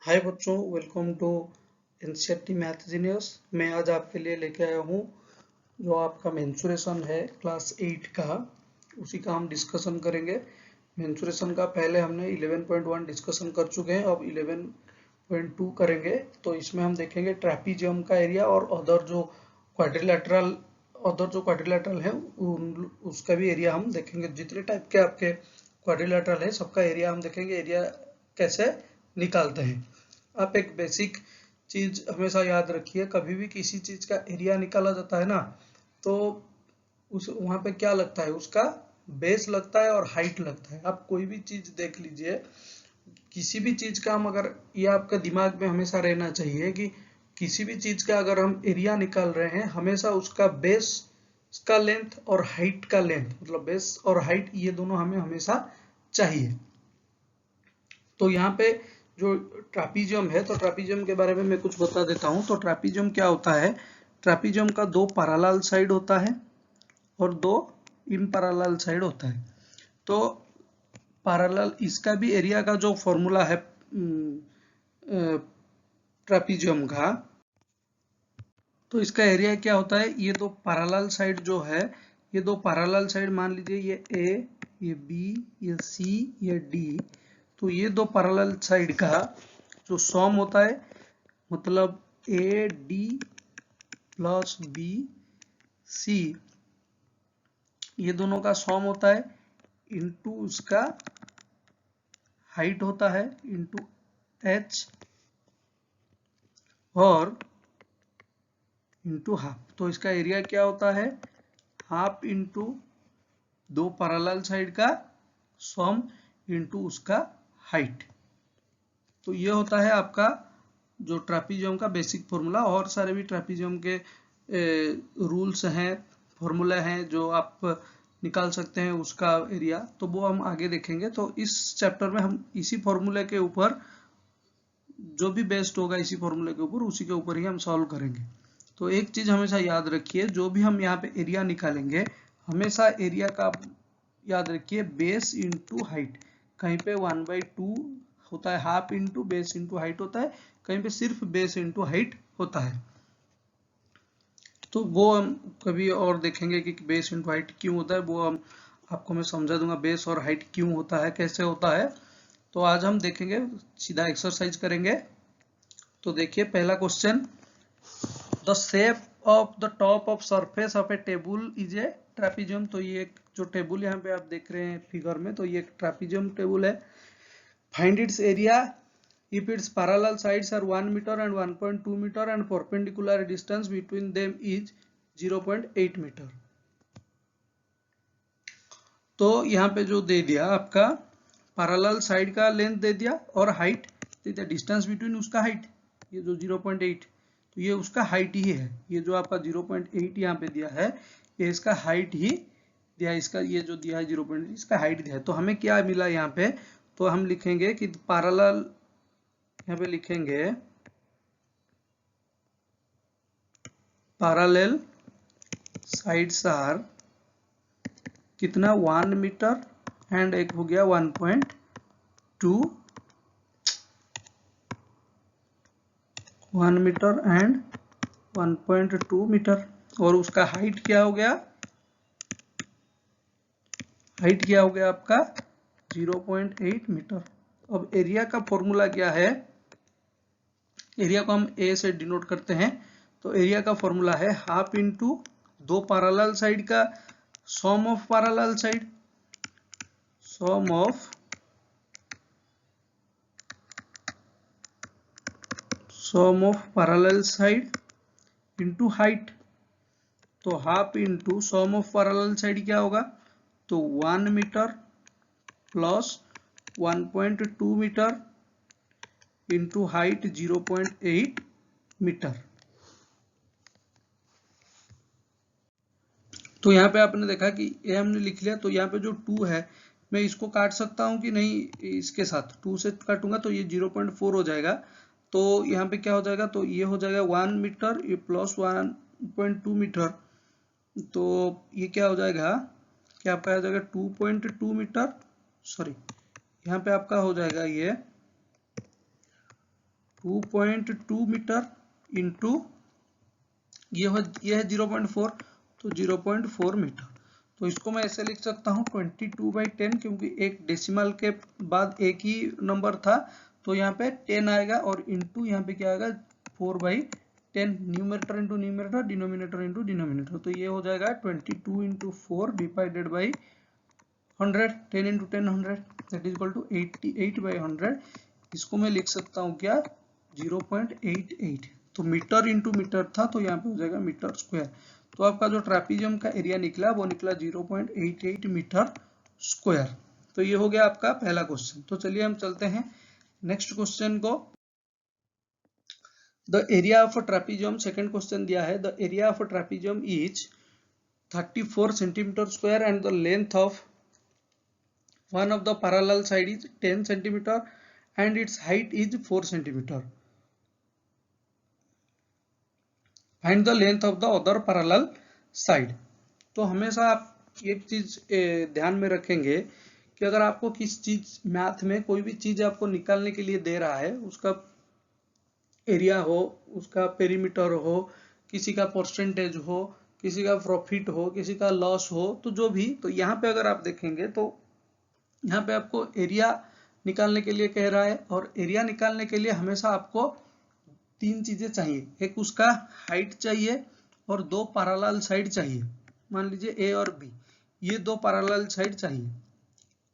हाय बच्चों, welcome to NCERT math genius. मैं आज आपके लिए लेके आया हूँ जो आपका मेंसुरेशन है क्लास 8 का, उसी का हम डिस्कशन करेंगे। मेंसुरेशन का पहले हमने 11.1 डिस्कशन कर चुके हैं, अब 11.2 करेंगे। तो इसमें हम देखेंगे ट्रेपीजियम का एरिया और अदर जो क्वाड्रिलेटरल है उसका भी एरिया हम देखेंगे। जितने टाइप के आपके क्वाड्रिलेटरल है सबका एरिया हम देखेंगे, एरिया कैसे निकालते हैं। आप एक बेसिक चीज हमेशा याद रखिए, कभी भी किसी चीज का एरिया निकाला जाता है ना, तो उस वहां पे क्या लगता है, उसका बेस लगता है और हाइट लगता है। आप कोई भी चीज देख लीजिए, किसी भी चीज का हम अगर, ये आपका दिमाग में हमेशा रहना चाहिए कि किसी भी चीज का अगर हम एरिया निकाल रहे हैं, हमेशा उसका बेस का लेंथ और हाइट का लेंथ, मतलब बेस और हाइट, ये दोनों हमें हमेशा चाहिए। तो यहाँ पे जो ट्रापीजियम है, तो ट्रापीजियम के बारे में मैं कुछ बता देता हूँ। तो ट्रापीजियम क्या होता है? ट्रापीजियम का दो पैरेलल साइड होता है और दो इम्पैरेलल साइड होता है। तो पैरेलल, इसका भी एरिया का जो फॉर्मूला है ट्रापीजियम का, तो इसका एरिया क्या होता है? ये दो पैरेलल साइड जो है, ये दो पैरेलल साइड मान लीजिए, ये ए, ये बी, ये सी, ये डी। तो ये दो पैरेलल साइड का जो सम होता है, मतलब A D plus B C, ये दोनों का सम होता है इनटू उसका हाइट होता है इनटू एच और इनटू हाफ। तो इसका एरिया क्या होता है? हाफ इनटू दो पैरेलल साइड का सम इनटू उसका हाइट। तो ये होता है आपका जो ट्रापीजियम का बेसिक फॉर्मूला। और सारे भी ट्रापीजियम के रूल्स हैं, फॉर्मूला हैं जो आप निकाल सकते हैं उसका एरिया, तो वो हम आगे देखेंगे। तो इस चैप्टर में हम इसी फॉर्मूले के ऊपर, जो भी बेस्ड होगा इसी फॉर्मूले के ऊपर, उसी के ऊपर ही हम सॉल्व करेंगे। तो एक चीज हमेशा याद रखिए, जो भी हम यहाँ पे एरिया निकालेंगे, हमेशा एरिया का याद रखिए बेस इंटू हाइट। कहीं पे 1/2 होता है, half into base into height होता है, कहीं पे सिर्फ बेस इंटू हाइट होता है। तो वो हम कभी और देखेंगे कि बेस इंटू हाइट क्यों होता है, वो हम आपको मैं समझा दूंगा बेस और हाइट क्यों होता है, कैसे होता है। तो आज हम देखेंगे, सीधा एक्सरसाइज करेंगे। तो देखिए पहला question, the shape of the top of surface of a table is a trapezium. तो ये एक जो टेबल यहाँ पे आप देख रहे हैं फिगर में, तो ये एक ट्रापीजियम टेबल है। Find its area if its parallel sides are 1 meter and 1.2 meter and perpendicular distance between them is 0.8 meter। तो यहाँ पे जो दे दिया आपका पैरेलल साइड का लेंथ दे दिया और हाइट दे दिया, डिस्टेंस बिटवीन उसका हाइट, ये जो 0.8, तो ये उसका हाइट ही है। ये जो आपका 0.8 यहाँ पे दिया है, ये इसका हाइट ही दिया है। इसका ये जो दिया है 0.8, इसका हाइट दिया है। तो हमें क्या मिला यहाँ पे? तो हम लिखेंगे कि पैरेलल, यहाँ पे लिखेंगे पैरेलल साइड्स आर कितना, 1 मीटर एंड एक हो गया 1.2, 1 मीटर एंड 1.2 मीटर। और उसका हाइट क्या हो गया? हाइट क्या हो गया आपका? 0.8 मीटर। अब एरिया का फॉर्मूला क्या है? एरिया को हम ए से डिनोट करते हैं। तो एरिया का फॉर्मूला है हाफ इंटू दो पैरेलल साइड का sum of parallel side, sum of parallel side into height. तो half into sum of parallel side क्या होगा? तो 1 metre plus 1.2 metre into height 0.8 metre. तो यहाँ पे आपने देखा कि ये हमने लिख लिया। तो यहाँ पे जो 2 है, मैं इसको काट सकता हूँ कि नहीं? इसके साथ 2 से काटूंगा तो ये 0.4 हो जाएगा। तो यहाँ पे क्या हो जाएगा? तो ये हो जाएगा 1 मीटर, ये प्लस 1.2 मीटर, तो ये क्या हो जाएगा? क्या आपका आ जाएगा 2.2 मीटर, सॉरी यहाँ पे आपका हो जाएगा ये 2.2 मीटर इंटू ये है 0.4, तो 0.4 मीटर। तो इसको मैं ऐसे लिख सकता हूँ 22/10, क्योंकि एक डेसिमल के बाद एक ही नंबर था, तो यहाँ पे 10 आएगा और इंटू यहाँ पे क्या आएगा 4/10, numerator into numerator, denominator into denominator. तो ये हो जाएगा 22 into 4 divided by 100, 10 into 10 100, that is equal to 88/100। इसको मैं लिख सकता हूँ क्या 0.88। तो मीटर इंटू मीटर था, तो यहाँ पे हो जाएगा मीटर स्क्वायर। तो आपका जो ट्रापीजियम का एरिया निकला वो निकला 0.88 मीटर स्क्वायर। तो ये हो गया आपका पहला क्वेश्चन। तो चलिए हम चलते हैं नेक्स्ट क्वेश्चन को। The area of trapezium, second question दिया है, the area of trapezium is 34 centimetre square and the length of one of the parallel side is 10 centimeter and its height is 4 centimeter. Find the length of the other parallel side. तो हमेशा आप एक चीज ध्यान में रखेंगे कि अगर आपको किस चीज मैथ में कोई भी चीज आपको निकालने के लिए दे रहा है, उसका एरिया हो, उसका पेरीमीटर हो, किसी का परसेंटेज हो, किसी का प्रॉफिट हो, किसी का लॉस हो, तो जो भी, तो यहाँ पे अगर आप देखेंगे तो यहाँ पे आपको एरिया निकालने के लिए कह रहा है, और एरिया निकालने के लिए हमेशा आपको तीन चीजें चाहिए। एक उसका हाइट चाहिए और दो पैरेलल साइड चाहिए। मान लीजिए ए और बी, ये दो पैरेलल साइड चाहिए,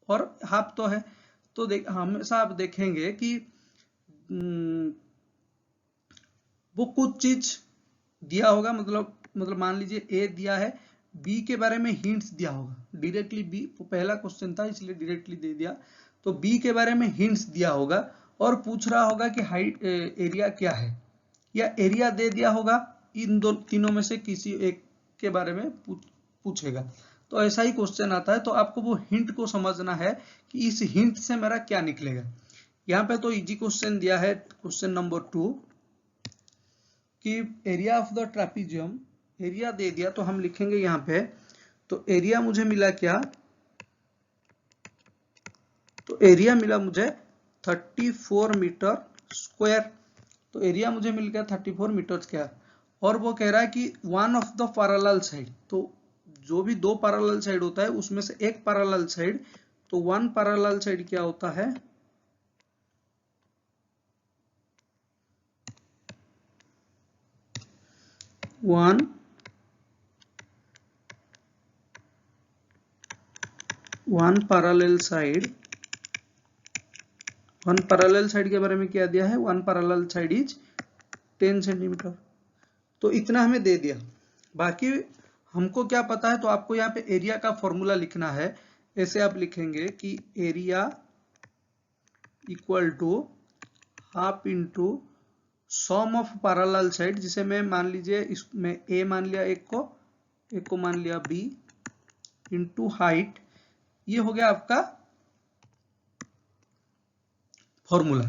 और हाफ तो है। तो हमेशा आप देखेंगे कि वो कुछ चीज दिया होगा, मतलब मान लीजिए ए दिया है, बी के बारे में हिंट्स दिया होगा डायरेक्टली। बी पहला क्वेश्चन था इसलिए डायरेक्टली दे दिया। तो बी के बारे में हिंट्स दिया होगा और पूछ रहा होगा कि हाइट एरिया क्या है, या एरिया दे दिया होगा, इन दो तीनों में से किसी एक के बारे में पूछेगा। तो ऐसा ही क्वेश्चन आता है। तो आपको वो हिंट को समझना है कि इस हिंट से मेरा क्या निकलेगा। यहाँ पे तो इजी क्वेश्चन दिया है, क्वेश्चन नंबर 2, कि एरिया ऑफ द ट्रापीजियम, एरिया दे दिया, तो हम लिखेंगे यहाँ पे। तो एरिया मुझे मिला क्या, तो एरिया मिला मुझे 34 मीटर स्क्वायर। तो एरिया मुझे मिल गया 34 मीटर स्क्वायर, और वो कह रहा है कि one of the parallel side, तो जो भी दो पैरेलल साइड होता है उसमें से एक पैरेलल साइड, तो वन पैरेलल साइड क्या होता है, one parallel side, one parallel side के बारे में क्या दिया है, one parallel side is 10 centimetre. तो इतना हमें दे दिया, बाकी हमको क्या पता है। तो आपको यहाँ पे एरिया का फॉर्मूला लिखना है। ऐसे आप लिखेंगे कि area equal to half into sum of parallel side, जिसे मैं मान लीजिए इसमें ए मान लिया एक को मान लिया बी, इंटू हाइट। ये हो गया आपका फॉर्मूला।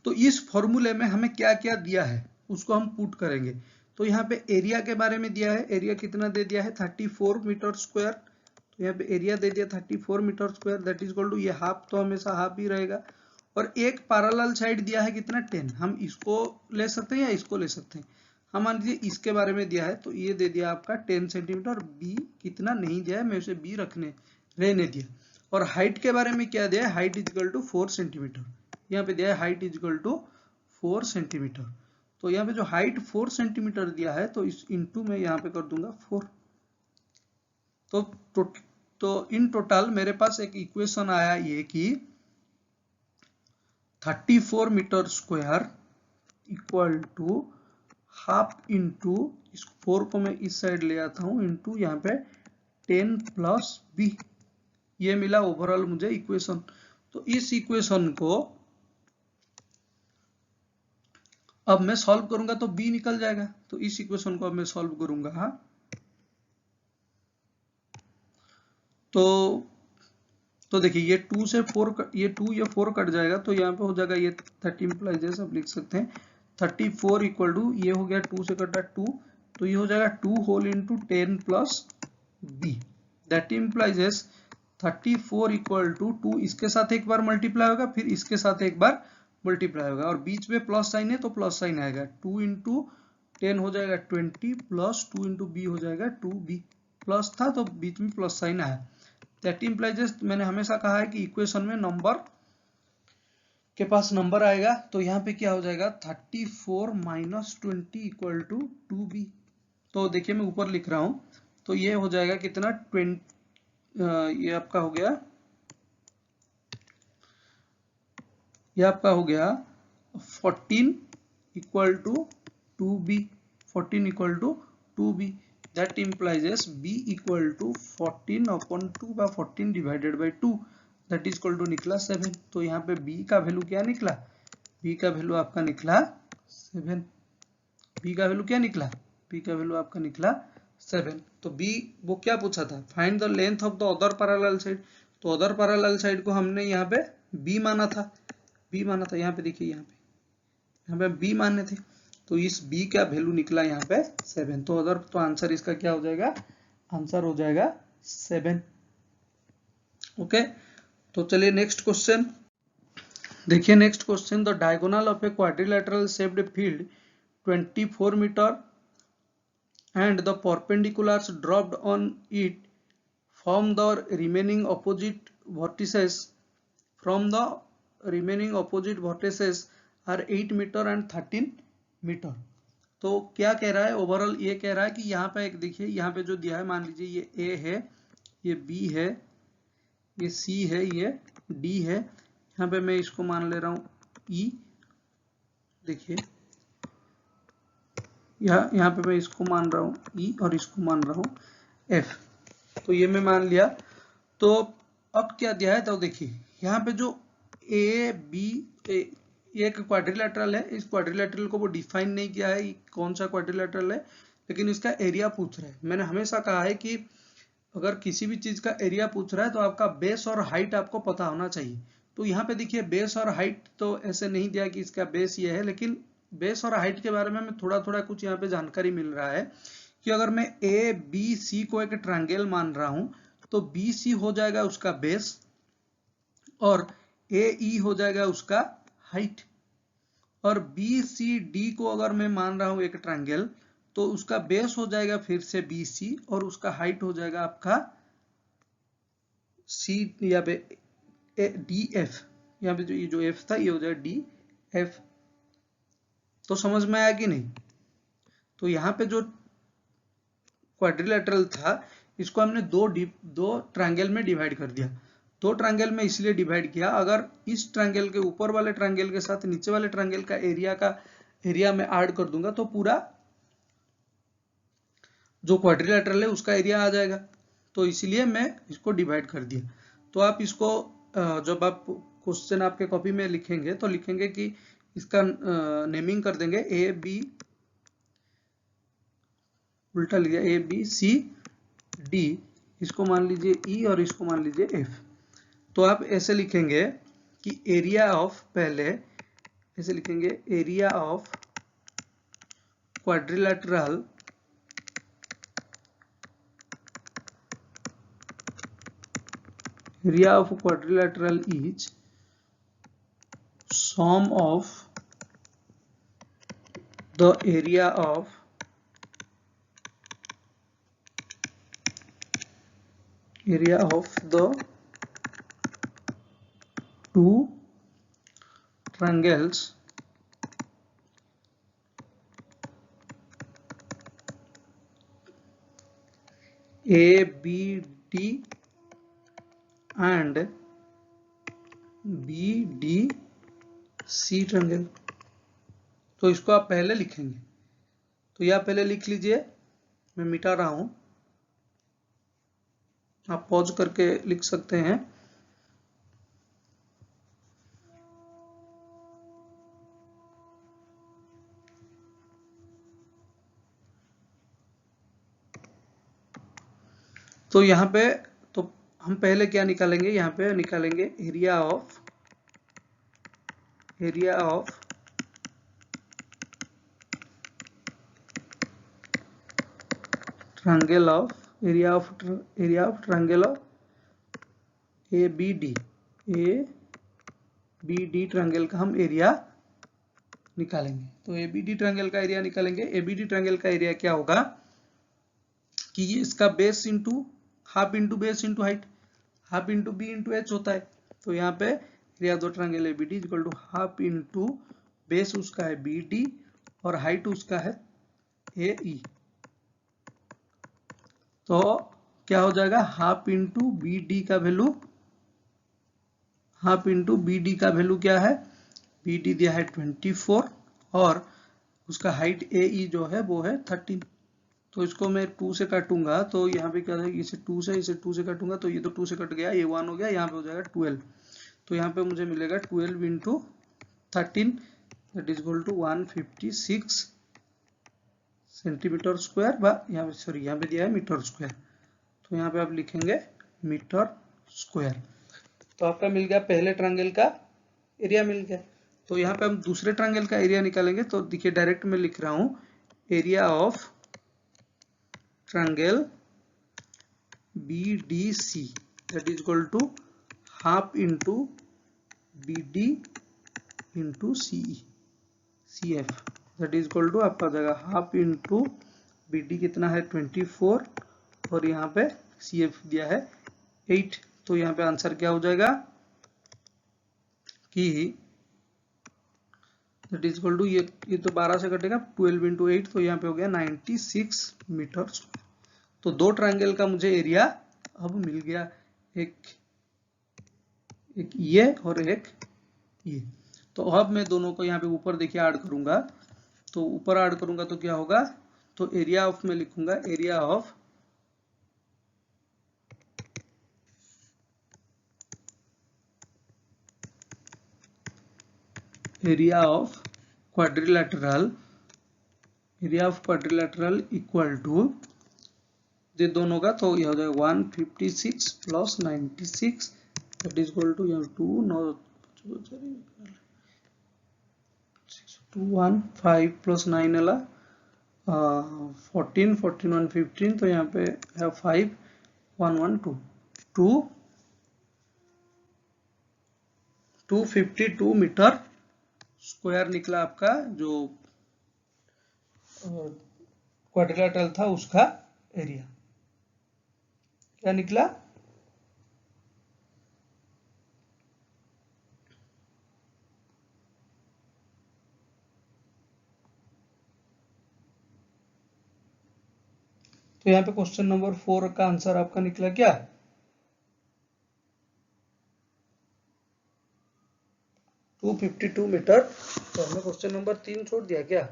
तो इस फॉर्मूले में हमें क्या क्या दिया है उसको हम पुट करेंगे। तो यहाँ पे एरिया के बारे में दिया है, एरिया कितना दे दिया है 34 मीटर स्क्वायर। तो यहाँ पे एरिया दे दिया 34 metre square, that is equal to, ये हाफ तो हमेशा हाफ ही रहेगा, और एक पैरेलल साइड दिया है कितना 10। हम इसको ले सकते हैं या इसको ले सकते हैं। हम मान लीजिए इसके बारे में दिया है, तो ये दे दिया आपका 10 सेंटीमीटर। बी कितना नहीं दिया है, मैं उसे बी रहने दिया। और हाइट के बारे में क्या दिया है, height is equal to 4 centimetre. यहाँ पे दिया है height is equal to 4 centimetre. तो यहाँ पे जो हाइट 4 सेंटीमीटर दिया है, तो इस इंटू में यहाँ पे कर दूंगा 4। तो इन टोटल मेरे पास एक इक्वेशन आया ये कि 34 metre square equal to half into, इस 4 को मैं इस साइड ले आता हूं, इंटू यहाँ पे 10 प्लस बी। ये मिला ओवरऑल मुझे इक्वेशन। तो इस इक्वेशन को अब मैं सॉल्व करूंगा तो b निकल जाएगा। तो इस इक्वेशन को अब मैं सॉल्व करूंगा। हाँ, तो देखिए ये 2 से 4, ये 2 ये 4 कट जाएगा, तो यहाँ पे हो जाएगा ये 30 इंप्लाइज है, सब लिख सकते हैं 34 इक्वल टू, ये हो गया 2 से कटा 2, तो ये हो जाएगा 2 whole into 10 plus B, that implies 34 equal to 2, इसके साथ एक बार मल्टीप्लाई होगा, फिर इसके साथ एक बार मल्टीप्लाई होगा, और बीच में प्लस साइन है तो प्लस साइन आएगा, 2 इंटू 10 हो जाएगा 20 प्लस 2 इंटू बी हो जाएगा 2b, प्लस था तो बीच में प्लस साइन आया। दैट इम्प्लाइज, मैंने हमेशा कहा है कि इक्वेशन में नंबर के पास नंबर आएगा, तो यहाँ पे क्या हो जाएगा 34 माइनस 20 इक्वल टू 2b। तो देखिए मैं ऊपर लिख रहा हूं, तो ये हो जाएगा कितना 20, ये आपका हो गया, ये आपका हो गया 14 equal to 2b, 14 equal to 2b। That implies b equal to 14 upon 2 by 14 divided by 2, that is equal to निकला 7। तो यहाँ पे b का वैल्यू क्या निकला, b का वैल्यू आपका निकला 7। b का वैल्यू क्या निकला, b का वैल्यू आपका निकला 7। तो b वो क्या पूछा था, find the length of the other parallel side, तो अदर पैरेलल साइड को हमने यहाँ पे b माना था, b माना था, यहाँ पे देखिए यहाँ पे b माने थे, तो इस b का वैल्यू निकला यहाँ पे 7। तो अदर, तो आंसर इसका क्या हो जाएगा, आंसर हो जाएगा 7। ओके, तो चलिए नेक्स्ट क्वेश्चन देखिए। Next question, the diagonal of a quadrilateral shaped field 24 metre and the perpendiculars dropped on it from the remaining opposite vertices are 8 metre and 13 metre. तो क्या कह रहा है, ओवरऑल ये कह रहा है कि यहाँ पे एक देखिए, यहाँ पे जो दिया है, मान लीजिए ये ए है, ये बी है, ये सी है, ये डी है, यहाँ पे मैं इसको मान ले रहा हूँ ई, देखिए यहाँ पे मैं इसको मान रहा हूँ ई और इसको मान रहा हूँ एफ, तो ये मैं मान लिया। तो अब क्या दिया है, तो देखिए यहाँ पे जो ए बी एक क्वाड्रिलेटरल है, इस क्वाड्रिलेटरल को वो डिफाइन नहीं किया है कौन सा क्वाड्रिलेटरल है, लेकिन इसका एरिया पूछ रहा है। मैंने हमेशा कहा है कि अगर किसी भी चीज का एरिया पूछ रहा है तो आपका बेस और हाइट आपको पता होना चाहिए। तो यहाँ पे देखिए बेस और हाइट तो ऐसे नहीं दिया कि इसका बेस ये है, लेकिन बेस और हाइट के बारे में हमें थोड़ा थोड़ा कुछ यहाँ पे जानकारी मिल रहा है कि अगर मैं ए बी सी को एक ट्रायंगल मान रहा हूं, तो बी सी हो जाएगा उसका बेस और ए ई हो जाएगा उसका हाइट, और बी सी डी को अगर मैं मान रहा हूं एक ट्रायंगल, तो उसका बेस हो जाएगा फिर से बी सी और उसका हाइट हो जाएगा आपका सी या पे डी एफ, यहाँ पे जो ये जो एफ था ये हो जाएगा डी एफ। तो समझ में आया कि नहीं। तो यहाँ पे जो क्वाड्रिलेटरल था इसको हमने दो ट्रायंगल में डिवाइड कर दिया। दो ट्रायंगल में इसलिए डिवाइड किया, अगर इस ट्रायंगल के ऊपर वाले ट्रायंगल के साथ नीचे वाले ट्रायंगल का एरिया में ऐड कर दूंगा तो पूरा जो क्वाड्रिलेटरल है उसका एरिया आ जाएगा, तो इसलिए मैं इसको डिवाइड कर दिया। तो आप इसको जब आप क्वेश्चन आपके कॉपी में लिखेंगे तो लिखेंगे कि इसका नेमिंग कर देंगे ए बी, उल्टा लिया ए बी सी डी, इसको मान लीजिए ई और इसको मान लीजिए एफ। तो आप ऐसे लिखेंगे कि एरिया ऑफ, पहले ऐसे लिखेंगे area of quadrilateral is sum of the area of the two triangles ABD and BDC triangle. तो इसको आप पहले लिखेंगे, तो यह पहले लिख लीजिए, मैं मिटा रहा हूं, आप पॉज करके लिख सकते हैं। तो यहाँ पे तो हम पहले क्या निकालेंगे, यहाँ पे निकालेंगे area of triangle of triangle of ABD B D triangle का हम एरिया निकालेंगे। तो एबीडी ट्रायंगल का एरिया निकालेंगे। एबीडी ट्रायंगल का एरिया क्या होगा कि ये इसका base into half into base into height, half into B into H होता है। तो यहाँ पे एरिया दो triangle ABD equal to half into base उसका है बी डी और हाइट उसका है ए ई। तो क्या हो जाएगा, हाफ इंटू बी डी का value, half into B D का वैल्यू क्या है, बी डी दिया है 24 और उसका हाइट ए ई जो है वो है 13। तो इसको मैं 2 से काटूंगा तो यहाँ पे क्या है, इसे 2 से काटूंगा तो ये तो 2 से कट गया, ये 1 हो गया, यहाँ पे हो जाएगा 12। तो यहाँ पे मुझे मिलेगा 12 into 13 that is equal to 156 centimetre square. यहाँ पे सॉरी यहाँ पे दिया है मीटर स्क्वायर, तो यहाँ पे आप लिखेंगे मीटर स्क्वायर। तो आपका मिल गया पहले ट्रायंगल का एरिया मिल गया। तो यहाँ पे हम दूसरे ट्रायंगल का एरिया निकालेंगे। तो देखिए डायरेक्ट में लिख रहा हूँ area of triangle BDC that is equal to half into BD into CF that is equal to आपका जाएगा हाफ इंटू BD कितना है 24 और यहाँ पे CF दिया है 8। तो यहाँ पे आंसर क्या हो जाएगा कि that is equal to ये तो 12 से कटेगा 12 इंटू 8 तो यहाँ पे हो गया 96 मीटर स्क्वायर। तो दो ट्रायंगल का मुझे एरिया अब मिल गया, एक ये और एक ये। तो अब मैं दोनों को यहाँ पे ऊपर देखिए ऐड करूंगा। तो ऊपर ऐड करूंगा तो क्या होगा, तो एरिया ऑफ में लिखूंगा area of quadrilateral equal to ये दोनों का, तो यह हो जाएगा 156 plus 96 that is equal to 215 plus 9 अला 14 14 1 15। तो यहाँ पे है 5 1 1 2 252 मीटर स्क्वायर निकला आपका जो क्वाड्रिलेटरल था उसका एरिया। क्या निकला, तो यहाँ पे क्वेश्चन नंबर 4 का आंसर आपका निकला क्या, 252 मीटर। तो हमने क्वेश्चन नंबर 3 छोड़ दिया क्या।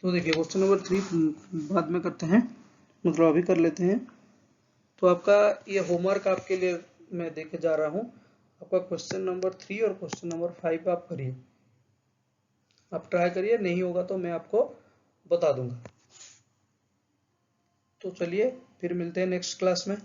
तो देखिए क्वेश्चन नंबर 3 बाद में करते हैं, मतलब अभी कर लेते हैं। तो आपका ये होमवर्क आपके लिए मैं देके जा रहा हूँ। आपका क्वेश्चन नंबर 3 और क्वेश्चन नंबर 5 आप करिए, आप ट्राई करिए, नहीं होगा तो मैं आपको बता दूंगा। तो चलिए फिर मिलते हैं नेक्स्ट क्लास में।